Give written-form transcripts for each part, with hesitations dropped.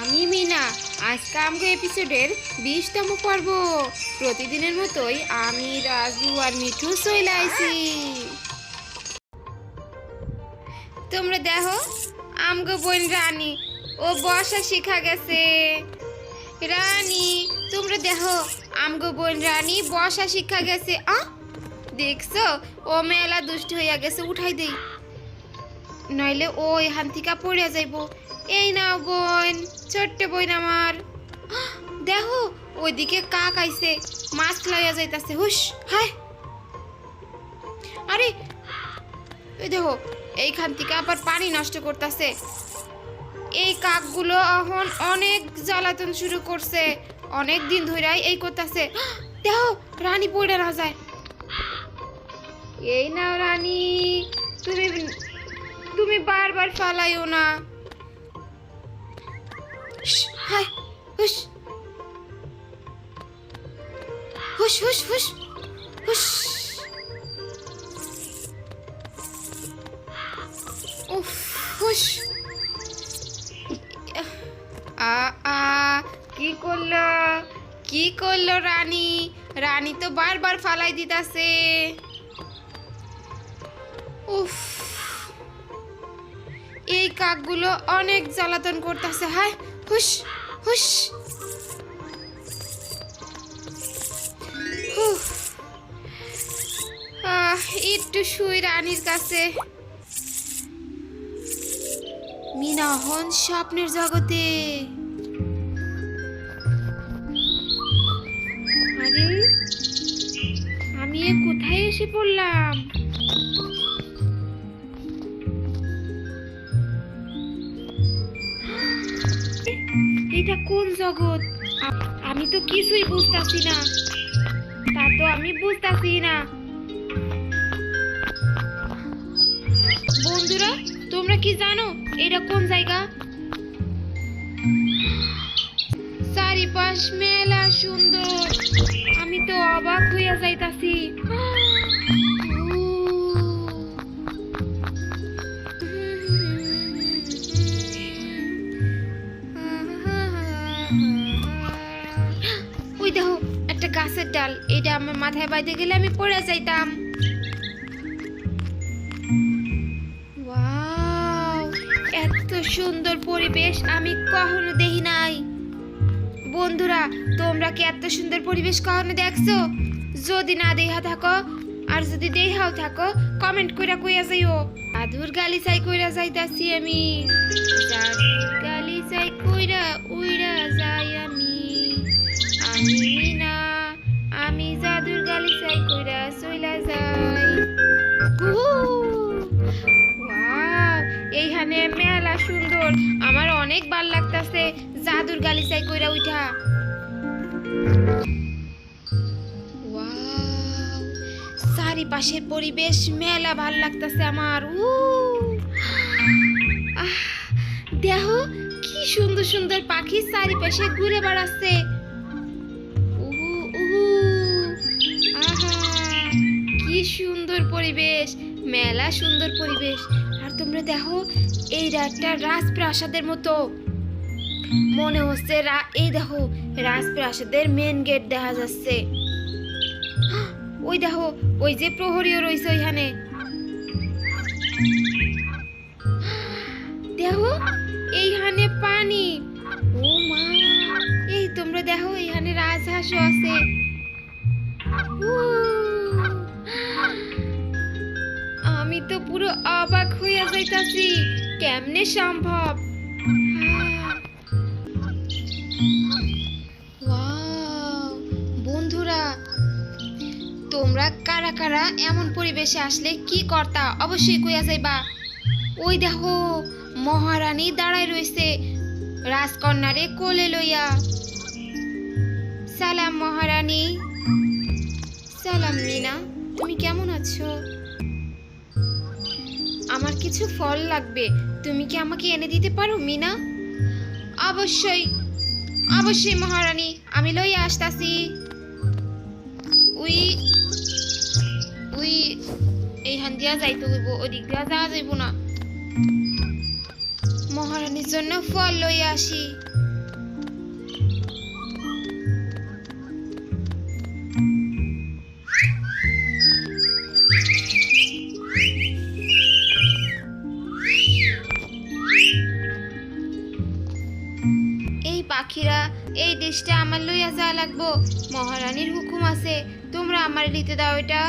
আমি মিনা। আজকে আমগো এপিসোডের 20তম পর্ব। প্রতিদিনের মতোই আমি রাজু আর মিঠু চলে আইছি। তোমরা দেখো আমগো বোন রানী ও বসা শিখা গেছে। রানী তোমরা দেখো আমগো বোন রানী বসা শিখা গেছে। দেখছো ও মেলা দুষ্ট হইয়া গেছে, উঠাই দেই নইলে ও এখান থেকে পড়ে যাইব। এই নাও বোন, ছোট্ট বোন আমার। দেখো ওইদিকে কাক আইছে, মাছ লইয়া যাইতাছে। হুশ হায়, আরে ওই দেখো এইখান থেকে আবার পানি নষ্ট করতেছে। এই কাকগুলো এখন অনেক জ্বালাতন শুরু করছে, অনেক দিন ধরেই এই করতেছে। দেখো রানী পড়ে না যায়। এই নাও রানী, তুমি তুমি বারবার ফালাইও না। হায় হুশ হুশ হুশ হুশ হুশ। উফ হুশ। কি করলো কি করলো রানী? রানী তো বারবার ফালাই দিতাছে। উফ, এই কাকগুলো অনেক জ্বালাতন করতেছে। হায় হুশ হুশ। একটু শুই রানীর কাছে। মিনা হন স্বপ্নের জগতে। আরে আমি কোথায় এসে পড়লাম? এটা কোন জগৎ? আমি তো কিছুই বুঝতাছি না। তা তো আমি বুঝতাছি না। বন্ধুরা তোমরা কি জানো এটা কোন জায়গা? চারিপাশ মেলা সুন্দর, আমি তো অবাক হইয়া যাইতাছি। ওই দেখো একটা গাছের ডাল, এটা আমার মাথায় বাইতে গেলে আমি পড়ে যাইতাম। ওয়াও, এত সুন্দর পরিবেশ আমি কখনো দেখি নাই। বন্ধুরা তোমরা কি এত সুন্দর পরিবেশ কখনো দেখছো? যদি না দেখা থাকো আর যদি দেখাও থাকো কমেন্ট কইরা কইয়া যাইও। জাদুর গালিচাই কইরা যাইতাছি আমি, জাদুর গালিচাই কইরা উইরা যাই আমি। আমি মিনা, আমি জাদুর গালিচাই কইরা চইলা যাই। ওয়াও, এইখানে মেলা সুন্দর, আমার অনেক ভাল লাগতাছে জাদুর গালিচাই কইরা উঠা। ওয়াও, চারিপাশের পরিবেশ মেলা ভাল লাগতাছে আমার। দেখো কি সুন্দর সুন্দর পাখি চারিপাশে ঘুরে বেড়াচ্ছে। কি সুন্দর পরিবেশ, মেলা সুন্দর পরিবেশ। আর তোমরা দেখো এইটা একটা রাজপ্রাসাদের মতো মনে হচ্ছে। এই দেখো রাজপ্রাসাদের মেন গেট দেখা যাচ্ছে। ওই দেখো ওই যে প্রহরীও রয়েছে ওইখানে। দেখো এইখানে পানি। ও মা, এই তোমরা দেখো এইখানে রাজহাঁসও আছে। আমি তো পুরো অবাক হইয়া যাইতাছি, কেমনে সম্ভব? বন্ধুরা তোমরা কারা কারা এমন পরিবেশে আসলে কি করতা অবশ্যই কইয়া যাইবা। ওই দেখো মহারানী দাঁড়ায় রইছে রাজকন্যারে কোলে লইয়া। সালাম মহারানী। সালাম মিনা, তুমি কেমন আছো? আমার কিছু ফল লাগবে, তুমি কি আমাকে এনে দিতে পারো মিনা? অবশ্যই অবশ্যই মহারানী, আমি লইয়া আসতাছি। উই উই এইখান দিয়া যাইতে হইব, ওদিক দিয়া যাওয়া যাইব না। মহারানীর জন্য ফল লইয়া আসি। পাখিরা এই দেশটা আমার লইয়া যা লাগবো, মহারানীর হুকুম আছে, তোমরা আমার নিতে দাও এটা।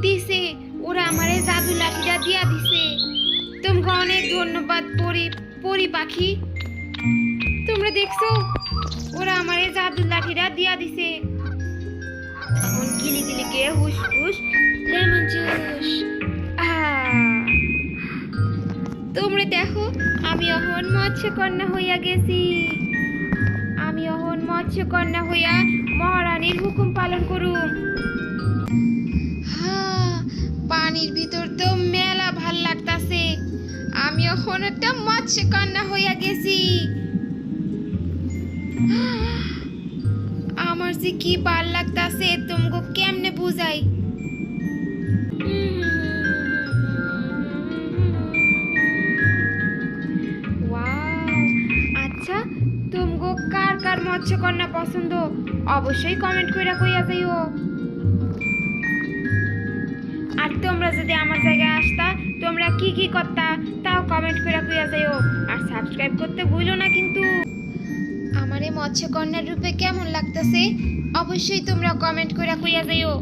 দিছে, ওরা আমারে জাদু লাঠিটা দিয়া দিছে। তোমাকে অনেক ধন্যবাদ পরি পরি পাখি। তোমরা দেখছো ওরা আমারে জাদু লাঠিটা দিয়া দিছে। এখন গিলি গিলি কে হুস হুস লেমন জুস। তোমরা দেখো আমি এখন মৎস্যকন্যা হইয়া গেছি। আমি এখন মৎস্যকন্যা হইয়া মহারানীর হুকুম পালন করুম। পানির ভিতর তো মেলা ভাল লাগতাছে। আমি এখন একটা মৎস্যকন্যা হইয়া গেছি। আমার যে কি ভাল লাগতাছে তোমাকে কেমনে বুঝাই। আচ্ছা, তোমাকে কার কার মৎস্যকন্যা পছন্দ অবশ্যই কমেন্ট কইরা কইয়া যাইও। আর তোমরা যদি আমার জায়গায় আসতা তোমরা কি কি করতা তাও কমেন্ট করে কইয়া যাইও। আর সাবস্ক্রাইব করতে ভুলো না কিন্তু। আমার এই মৎস্যকন্যার রূপে কেমন লাগতেছে অবশ্যই তোমরা কমেন্ট করে কইয়া যাইও।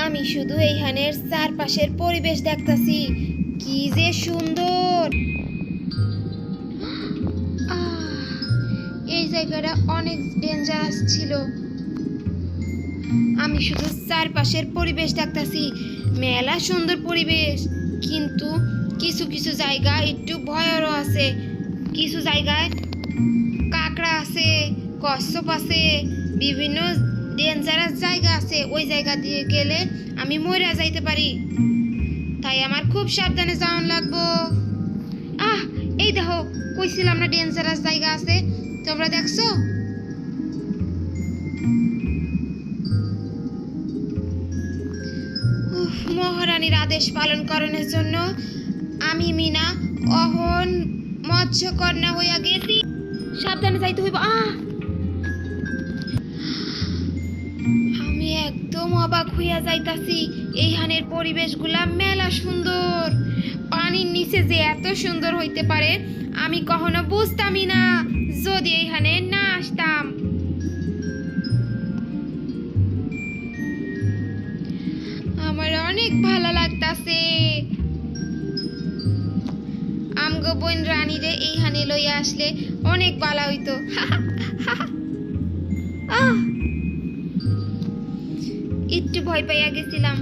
আমি শুধু এইখানের চারপাশের পরিবেশ দেখতাছি, কি যে সুন্দর। এই জায়গাটা অনেক ডেঞ্জারাস ছিল। আমি শুধু চারপাশের পরিবেশ দেখতাছি, মেলা সুন্দর পরিবেশ, কিন্তু কিছু কিছু জায়গা একটু ভয়েরও আছে। কিছু জায়গায় কাকড়া আছে, কচ্ছপ আছে, বিভিন্ন ডেঞ্জারাস জায়গা আছে। ওই জায়গা দিয়ে গেলে আমি মরে যাইতে পারি, তাই আমার খুব সাবধানে যাওয়া লাগবো। এই দেখো কইছিলাম না ডেঞ্জারাস জায়গা আছে, তোমরা দেখছো? মহারানীর আদেশ পালন করার জন্য আমি মিনা অহন মৎস্যকন্যা হইয়া গেছি। সাবধানে যাইতে হইব। আমি একদম অবাক হইয়া যাইতাছি। এইখানের পরিবেশগুলা মেলা সুন্দর। পানির নিচে যে এত সুন্দর হইতে পারে আমি কখনো বুঝতামই না যদি এইখানে না আসতাম। আমার অনেক ভালো লাগতাছে। আমগো বোন রানীরে এইখানে লইয়া আসলে অনেক ভালো হইতো। একটু ভয় পাইয়া গেছিলাম।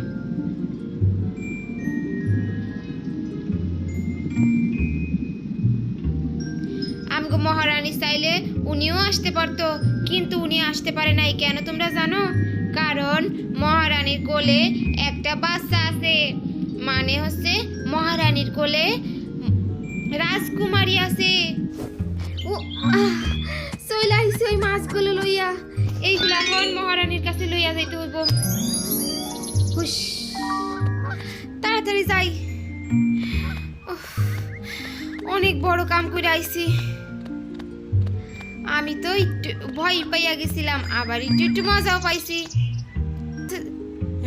আমগো মহারানী চাইলে উনিও আসতে পারতো, কিন্তু উনি আসতে পারে নাই। কেন তোমরা জানো? কারণ মহারানীর কোলে একটা বাচ্চা আছে, মানে হচ্ছে মহারানীর কোলে রাজকুমারী আছে। চলে আইছে ওই মাছগুলো লইয়া। এইগুলা এখন মহারানীর কাছে লইয়া যাইতে হইব। হুশ, তাড়াতাড়ি যাই। অনেক বড় কাম করে আইছি। আমি তো একটু ভয় পাইয়া গেছিলাম, আবার একটু একটু মজাও পাইছি।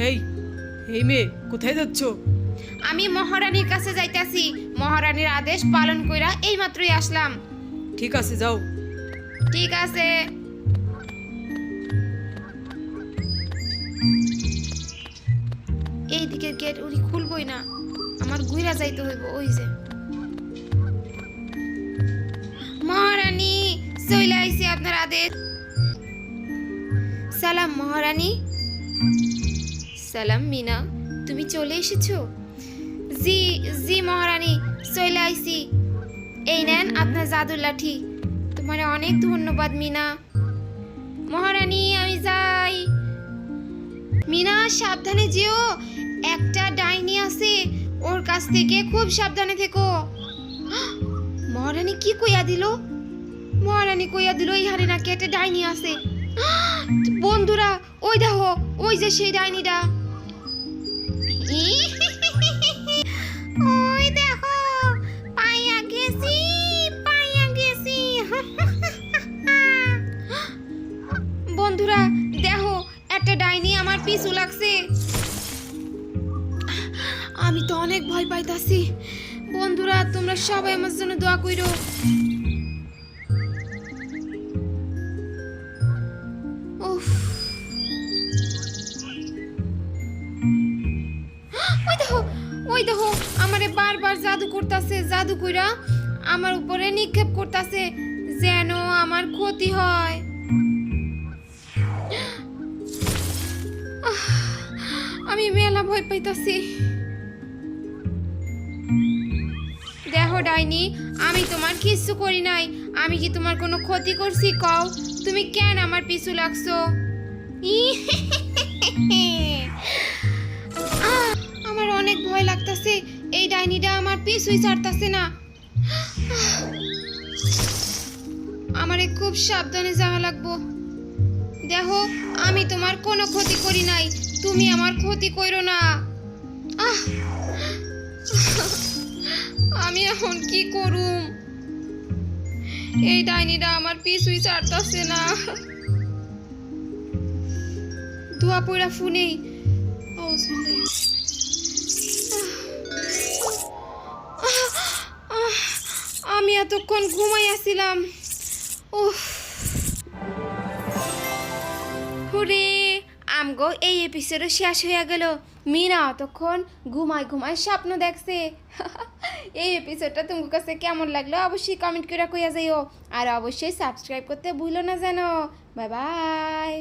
এই এই মেয়ে, কোথায় যাচ্ছ? আমি মহারানীর কাছে যাইতাছি। মহারানীর আদেশ পালন কইরা এইমাত্রই আসলাম। ঠিক আছে, যাও। ঠিক আছে। এই দিকের গেট উনি খুলবই না, আমার ঘুরা যাইতে হইব। ওই যে মহারানী চলে আইছি, আপনার আদেশ। সালাম মহারানী। সালাম মিনা, তুমি চলে এসেছো? জি জি মহারানী, চলে আইছি। এই নেন আপনার জাদুর লাঠি। তোমার অনেক ধন্যবাদ মিনা। মহারানী আমি যাই। মিনা সাবধানে যেও, একটা ডাইনি আছে, ওর কাছ থেকে খুব সাবধানে থেকো। মহারানী কি কইয়া দিল? মহারানী কইয়া দিল এইখানে নাকি একটা ডাইনি আছে। বন্ধুরা ওই দেখো, ওই যে সেই ডাইনিটা। ওই দেখো, পাইয়া গেছি, পাইয়া গেছি। বন্ধুরা দেখো, একটা ডাইনি আমার পিছু লাগছে। আমি তো অনেক ভয় পাইতাছি। বন্ধুরা তোমরা সবাই আমার জন্য দোয়া কইরো। উফ, ওই দেখো আমারে বারবার জাদু করতেছে, জাদু কইরা আমার উপরে নিক্ষেপ করতেছে যেন আমার ক্ষতি হয়। আমি মেলা ভয় পাইতাছি। দেখো ডাইনি, আমি তোমার কিচ্ছু করি নাই। আমি কি তোমার কোনো ক্ষতি করছি? কও তুমি কেন আমার পিছু লাগছো? আমার অনেক ভয় লাগতাছে। এই ডাইনিটা আমার পিছুই ছাড়তাছে না। আমারে খুব সাবধানে যাওয়া লাগবো। দেখো আমি তোমার কোনো ক্ষতি করি নাই, তুমি আমার ক্ষতি কইরো না। আমি এখন কি করুম? এই ডাইনিটা আমার পিছুই ছাড়তাছে না। ধোয়া পড়া ফোনেই আমি এতক্ষণ ঘুমাই আসছিলাম। হুরে, আমগো এই এপিসোডও শেষ হয়ে গেল। মিনা তখন ঘুমায় ঘুমায় স্বপ্ন দেখছে। এই এপিসোডটা তোমার কাছে কেমন লাগলো অবশ্যই কমেন্ট করে কইয়া যাইও, আর অবশ্যই সাবস্ক্রাইব করতে ভুলো না যেন। Bye bye.